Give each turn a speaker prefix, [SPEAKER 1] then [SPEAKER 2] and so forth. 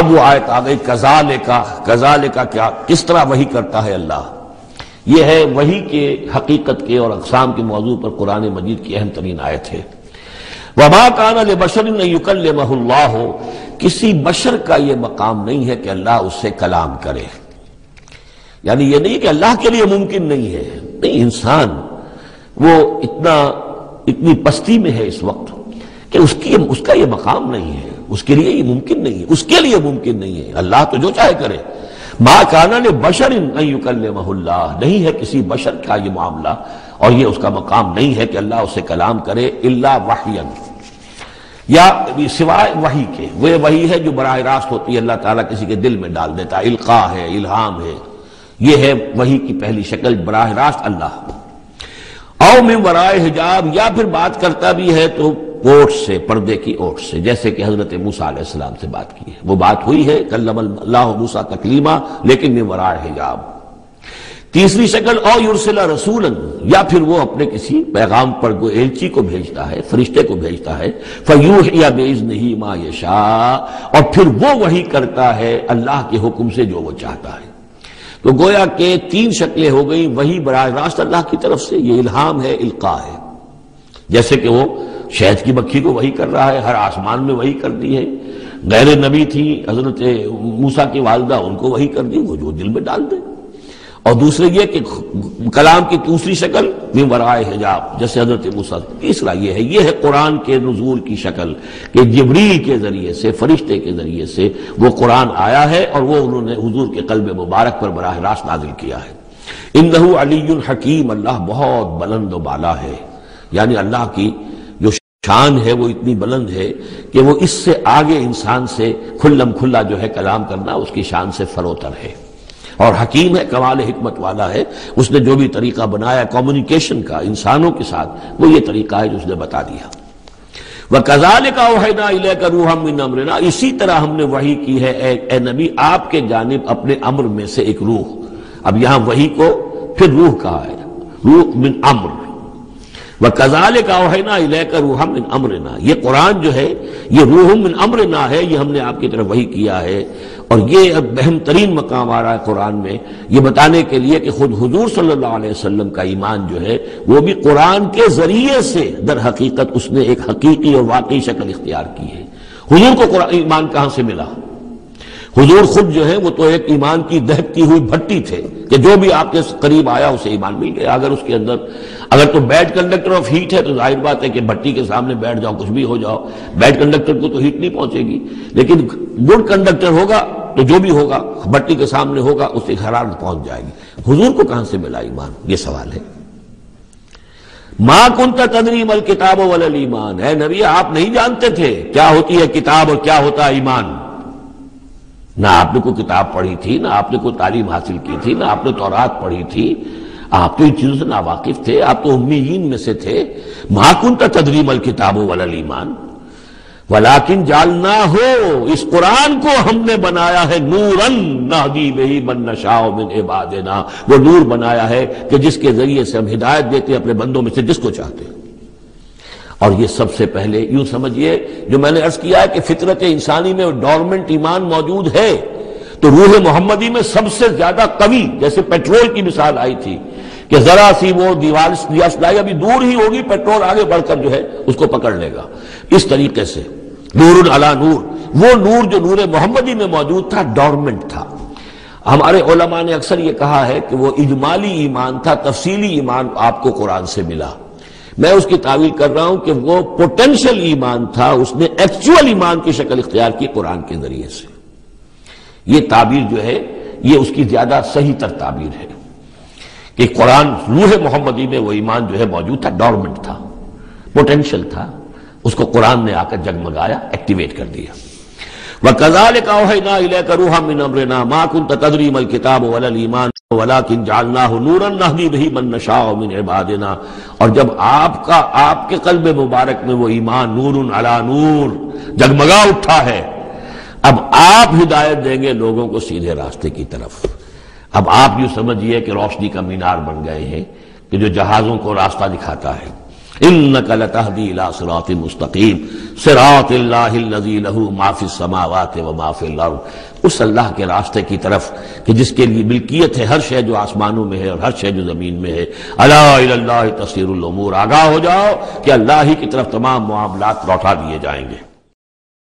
[SPEAKER 1] اب وہ آیت آ گئی کذالک کیا، کس طرح وحی کرتا ہے اللہ. یہ ہے وحی کے حقیقت کے اور اقسام کے موضوع پر قرآن مجید کی اہم ترین آیت ہے. وما کان لبشر ان یکلمہ اللہ، کسی بشر کا یہ مقام نہیں ہے کہ اللہ اس سے کلام کرے. یعنی یہ نہیں کہ اللہ کے لیے ممکن نہیں ہے، نہیں، انسان وہ اتنی پستی میں ہے اس وقت کہ اس کا یہ مقام نہیں ہے، اس کے لیے یہ ممکن نہیں ہے، اس کے لیے ممکن نہیں ہے. اللہ تو جو چاہے کرے. ما کان لبشر ان یکلمہ اللہ، نہیں ہے کسی بشر کا یہ معاملہ اور یہ اس کا مقام نہیں ہے کہ اللہ اسے کلام کرے الا وحیا، یا سوائے وحی کے. وہ وحی ہے جو براہ راست ہوتی ہے، اللہ تعالیٰ کسی کے دل میں ڈال دیتا ہے، القاء ہے، الہام ہے. یہ ہے وحی کی پہلی شکل، براہ راست اللہ. او من ورائے حجاب، یا پھر بات کرتا بھی ہے تو اوٹ سے، پردے کی اوٹ سے، جیسے کہ حضرت موسیٰ علیہ السلام سے بات کی ہے. وہ بات ہوئی ہے کلم اللہ موسیٰ تکلیما، لیکن من ورائے حجاب. تیسری شکل او یرسل رسولا، یا پھر وہ اپنے کسی پیغام پر کوئی ایلچی کو بھیجتا ہے، فرشتے کو بھیجتا ہے. فیوحی باذنہ ما یشاء، اور پھر وہ وحی کرتا ہے اللہ کے حکم سے جو وہ چاہتا ہے. تو گویا کہ تین شکلیں ہو گئیں. وحی براہ راست اللہ کی طرف سے، یہ الہام ہے، القاء ہے. جیسے کہ وہ شہد کی مکھی کو وحی کر رہا ہے، ہر آسمان میں وحی کر دی ہے. غیر نبی تھی حضرت موسیٰ کی والدہ، ان کو وحی کر دی، وہ جو دل میں ڈال دے. اور دوسرے یہ کہ کلام کی دوسری شکل من ورائے حجاب، جیسے حضرت موسیٰ. تیسرا یہ ہے قرآن کے نزول کی شکل، کہ جبریل کے ذریعے سے، فرشتے کے ذریعے سے وہ قرآن آیا ہے اور وہ انہوں نے حضور کے قلب مبارک پر براہ راست نازل کیا ہے. انہ علی حکیم، اللہ بہت بلند و بالا ہے. یعنی اللہ کی جو شان ہے وہ اتنی بلند ہے کہ وہ اس سے آگے انسان سے کھلم کھلا جو ہے کلام کرنا اس کی شان سے فروتر ہے. اور حکیم ہے، کمال حکمت والا ہے. اس نے جو بھی طریقہ بنایا کمیونیکیشن کا انسانوں کے ساتھ، وہ یہ طریقہ ہے جو اس نے بتا دیا. وَكَذَلِكَ أَوْحَيْنَا إِلَيْكَ رُوحًا مِّنْ أَمْرِنَا، اسی طرح ہم نے وحی کی ہے اے نبی آپ کے جانب اپنے امر میں سے ایک روح. اب یہاں وحی کو پھر روح کہا ہے، روح من امر. وَكَذَلِكَ أَوْحَيْنَا إِلَيْكَ رُوحًا مِّنْ أَمْرِنَا، یہ قرآن جو ہے یہ روح من امرنا ہے، یہ ہم نے آپ کی طرف وحی کیا ہے. اور یہ اب اہم ترین مقام آ رہا ہے قرآن میں، یہ بتانے کے لیے کہ خود حضور صلی اللہ علیہ وسلم کا ایمان جو ہے وہ بھی قرآن کے ذریعے سے در حقیقت اس نے ایک حقیقی اور واقعی شکل اختیار کی ہے. حضور کو قرآن ایمان کہاں سے ملا؟ حضور خود جو ہے وہ تو ایک ایمان کی دہکتی ہوئی بھٹی تھے کہ جو بھی آپ کے قریب آیا اسے ایمان مل گیا. اگر اس کے اندر اگر تو بیڈ کنڈکٹر آف ہیٹ ہے تو ظاہر بات ہے کہ بھٹی کے سامنے بیٹھ جاؤ، کچھ بھی ہو جاؤ، بیڈ کنڈکٹر کو تو ہیٹ نہیں پہنچے گی. لیکن گڈ کنڈکٹر ہوگا تو جو بھی ہوگا بھٹی کے سامنے ہوگا اس سے حرارت پہنچ جائے گی. حضور کو کہاں سے ملا ایمان؟ یہ سوال ہے. ما کنت تدری ما الکتاب ولا الایمان، اے نبی آپ نہیں جانتے تھے کیا ہوتی ہے کتاب اور کیا ہوتا ہے ایمان. نہ آپ نے کوئی کتاب پڑھی تھی، نہ آپ نے کوئی تعلیم حاصل کی تھی، نہ آپ نے تورات پڑھی تھی. آپ تو ان چیزوں سے ناواقف تھے، آپ تو امیین میں سے تھے. ما کنت تدری ما الکتاب ولا الایمان ولیکن جعلناہ، اس قرآن کو ہم نے بنایا ہے نوراً نہدی بہ من نشاء من عبادنا، وہ نور بنایا ہے کہ جس کے ذریعے سے ہم ہدایت دیتے ہیں اپنے بندوں میں سے جس کو چاہتے ہیں. اور یہ سب سے پہلے یوں سمجھیے جو میں نے عرض کیا ہے کہ فطرت انسانی میں ڈورمنٹ ایمان موجود ہے، تو روح محمدی میں سب سے زیادہ قوی، جیسے پیٹرول کی مثال آئی تھی کہ ذرا سی وہ دیوار سلائی ابھی دور ہی ہوگی، پیٹرول آگے بڑھ کر جو ہے اس کو پکڑ لے گا. اس طریقے سے نور علی نور، وہ نور جو نور محمدی میں موجود تھا ڈورمنٹ تھا. ہمارے علماء نے اکثر یہ کہا ہے کہ وہ اجمالی ایمان تھا، تفصیلی ایمان آپ کو قرآن سے ملا. میں اس کی تعویل کر رہا ہوں کہ وہ پوٹینشل ایمان تھا، اس نے ایکچوئل ایمان کی شکل اختیار کی قرآن کے ذریعے سے. یہ تعبیر جو ہے یہ اس کی زیادہ صحیح تر تعبیر ہے کہ قرآن روح محمدی میں وہ ایمان جو ہے موجود تھا، ڈورمنٹ تھا، پوٹینشل تھا، اس کو قرآن نے آ کر جگمگایا، ایکٹیویٹ کر دیا. وَكَذَلِكَ أَوْحَيْنَا إِلَيْكَ رُوحًا مِّنْ أَمْرِنَا مَا كُنْتَ تَدْرِي مَا الْكِتَابُ وَلَا الْإِيمَانُ وَلَٰكِنْ جَعَلْنَاهُ نُورًا نَهْدِي بِهِ مَن نَّشَاءُ مِنْ عِبَادِنَا. اور جب آپ کے قلب مبارک میں وہ ایمان نور علی نور جگمگا اٹھا ہے، اب آپ ہدایت دیں گے لوگوں کو سیدھے راستے کی طرف. اب آپ یوں سمجھیے کہ روشنی کا مینار بن گئے ہیں کہ جو جہازوں کو راستہ دکھاتا ہے. انک لتہدی الی صراط مستقیم صراط اللہ الذی لہ ما فی السماوات و ما فی الارض، اس اللہ کے راستے کی طرف کہ جس کے لیے ملکیت ہے ہر شے جو آسمانوں میں ہے اور ہر شے جو زمین میں ہے۔ الا الی اللہ تصیر الامور، آگاہ ہو جاؤ کہ اللہ ہی کی طرف تمام معاملات لوٹا دیے جائیں گے۔